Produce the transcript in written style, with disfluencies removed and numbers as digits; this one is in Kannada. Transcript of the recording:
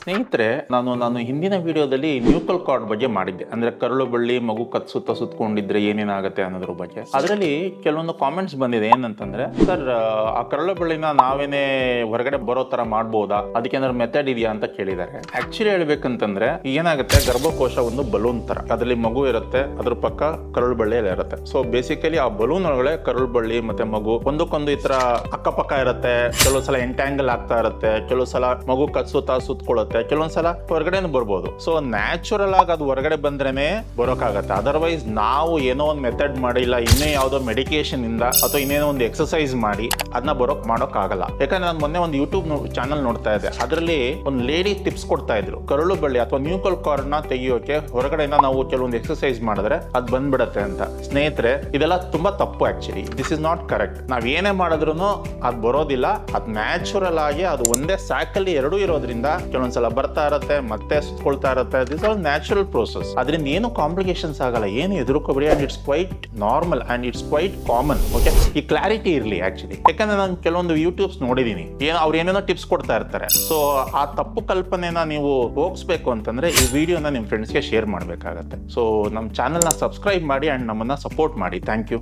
ಸ್ನೇಹಿತರೆ, ನಾನು ಹಿಂದಿನ ವಿಡಿಯೋದಲ್ಲಿ ನ್ಯೂಕಲ್ ಕಾರ್ಡ್ ಬಗ್ಗೆ ಮಾಡಿದ್ದೆ. ಅಂದ್ರೆ ಕರಳು ಬಳ್ಳಿ ಮಗು ಸುತ್ತಕೊಂಡಿದ್ರೆ ಏನೇನಾಗುತ್ತೆ ಅನ್ನೋದ್ರ ಬಗ್ಗೆ. ಅದರಲ್ಲಿ ಕೆಲವೊಂದು ಕಾಮೆಂಟ್ಸ್ ಬಂದಿದೆ. ಏನಂತಂದ್ರೆ, ಸರ್ ಆ ಕರಳು ಬಳ್ಳಿನ ನಾವೇನೆ ಹೊರಗಡೆ ಬರೋ ತರ ಮಾಡ್ಬೋದಾ, ಅದಕ್ಕೆ ಏನಾದ್ರು ಮೆಥಡ್ ಇದೆಯಾ ಅಂತ ಕೇಳಿದ್ದಾರೆ. ಆಕ್ಚುಲಿ ಹೇಳ್ಬೇಕಂತಂದ್ರೆ ಏನಾಗುತ್ತೆ, ಗರ್ಭಕೋಶ ಒಂದು ಬಲೂನ್ ತರ, ಅದರಲ್ಲಿ ಮಗು ಇರುತ್ತೆ, ಅದ್ರ ಪಕ್ಕ ಕರಳು ಬಳ್ಳಿ ಎಲ್ಲ ಇರುತ್ತೆ. ಸೊ ಬೇಸಿಕಲಿ ಆ ಬಲೂನ್ ಒಳಗಡೆ ಕರಳು ಬಳ್ಳಿ ಮತ್ತೆ ಮಗು ಒಂದಕ್ಕೊಂದು ಈ ತರ ಅಕ್ಕಪಕ್ಕ ಇರುತ್ತೆ. ಕೆಲವು ಸಲ ಎಂಟ್ಯಾಂಗಲ್ ಆಗ್ತಾ ಇರುತ್ತೆ, ಕೆಲವು ಸಲ ಮಗು ಸುತ್ತಕೊಳ್ಳುತ್ತೆ, ಕೆಲವೊಂದ್ಸಲ ಹೊರಗಡೆ ಬರ್ಬೋದು. ಸೊ ನ್ಯಾಚುರಲ್ ಆಗಿ ಅದು ಹೊರಗಡೆ ಬಂದ್ರೇನೆ ಬರೋಕ್ಕಾಗತ್ತೆ. ಅದರ್ವೈಸ್ ನಾವು ಏನೋ ಒಂದು ಮೆಥಡ್ ಮಾಡಿ, ಇಲ್ಲ ಇನ್ನೇ ಯಾವ್ದೋ ಮೆಡಿಕೇಶನ್ ಇಂದ ಅಥವಾ ಇನ್ನೇನೋ ಒಂದು ಎಕ್ಸರ್ಸೈಸ್ ಮಾಡಿ ಅದನ್ನ ಮಾಡೋಕ್ ಆಗಲ್ಲ. ಯಾಕಂದ್ರೆ ನಾನು ಮೊನ್ನೆ ಒಂದು ಯೂಟ್ಯೂಬ್ ಚಾನಲ್ ನೋಡ್ತಾ ಇದ್ದೆ. ಅದರಲ್ಲಿ ಒಂದು ಲೇಡಿ ಟಿಪ್ಸ್ ಕೊಡ್ತಾ ಇದ್ರು. ಕರಳು ಬಳ್ಳಿ ಅಥವಾ ನ್ಯೂಕಲ್ ಕಾರ್ಡ್ ನ ತೆಗಿಯೋಕೆ ಹೊರಗಡೆಯಿಂದ ನಾವು ಕೆಲವೊಂದು ಎಕ್ಸರ್ಸೈಸ್ ಮಾಡಿದ್ರೆ ಅದು ಬಂದ್ಬಿಡತ್ತೆ ಅಂತ. ಸ್ನೇಹಿತರೆ, ಇದೆಲ್ಲ ತುಂಬಾ ತಪ್ಪು. Actually this is not correct. ನಾವ್ ಏನೇ ಮಾಡಿದ್ರು ಅದು ಬರೋದಿಲ್ಲ. ಅದು ನ್ಯಾಚುರಲ್ ಆಗಿ ಅದು ಒಂದೇ ಸ್ಯಾಕಲ್ಲಿ ಎರಡೂ ಇರೋದ್ರಿಂದ ಕೆಲವೊಂದ್ಸಲ ಬರ್ತಾ ಇರುತ್ತೆ, ಮತ್ತೆ ಸುತ್ಕೊಳ್ತಾ ಇರುತ್ತೆ. This all natural process. ಅದರಿಂದ ಏನು ಕಾಂಪ್ಲಿಕೇಶನ್ಸ್ ಆಗಲ್ಲ, ಏನು ಎದುರುಕೋಬೇಡಿ. And it's quite normal and it's quite common. Okay, ಈ ಕ್ಲಾರಿಟಿ ಇರಲಿ. ಆಕ್ಚುಲಿ ಯಾಕಂದ್ರೆ ನಾನು ಕೆಲವೊಂದು ಯೂಟ್ಯೂಬ್ಸ್ ನೋಡಿದೀನಿ, ಅವ್ರು ಏನೇನೋ ಟಿಪ್ಸ್ ಕೊಡ್ತಾ ಇರ್ತಾರೆ. ಸೊ ಆ ತಪ್ಪು ಕಲ್ಪನೆನ ನೀವು ಹೋಗಿಸ್ಬೇಕು ಅಂತಂದ್ರೆ ಈ ವಿಡಿಯೋನ ನಿಮ್ ಫ್ರೆಂಡ್ಸ್ಗೆ ಶೇರ್ ಮಾಡಬೇಕಾಗತ್ತೆ. ಸೊ ನಮ್ಮ ಚಾನೆಲ್ನ ಸಬ್ಸ್ಕ್ರೈಬ್ ಮಾಡಿ ಅಂಡ್ ನಮ್ಮನ್ನ ಸಪೋರ್ಟ್ ಮಾಡಿ. Thank you.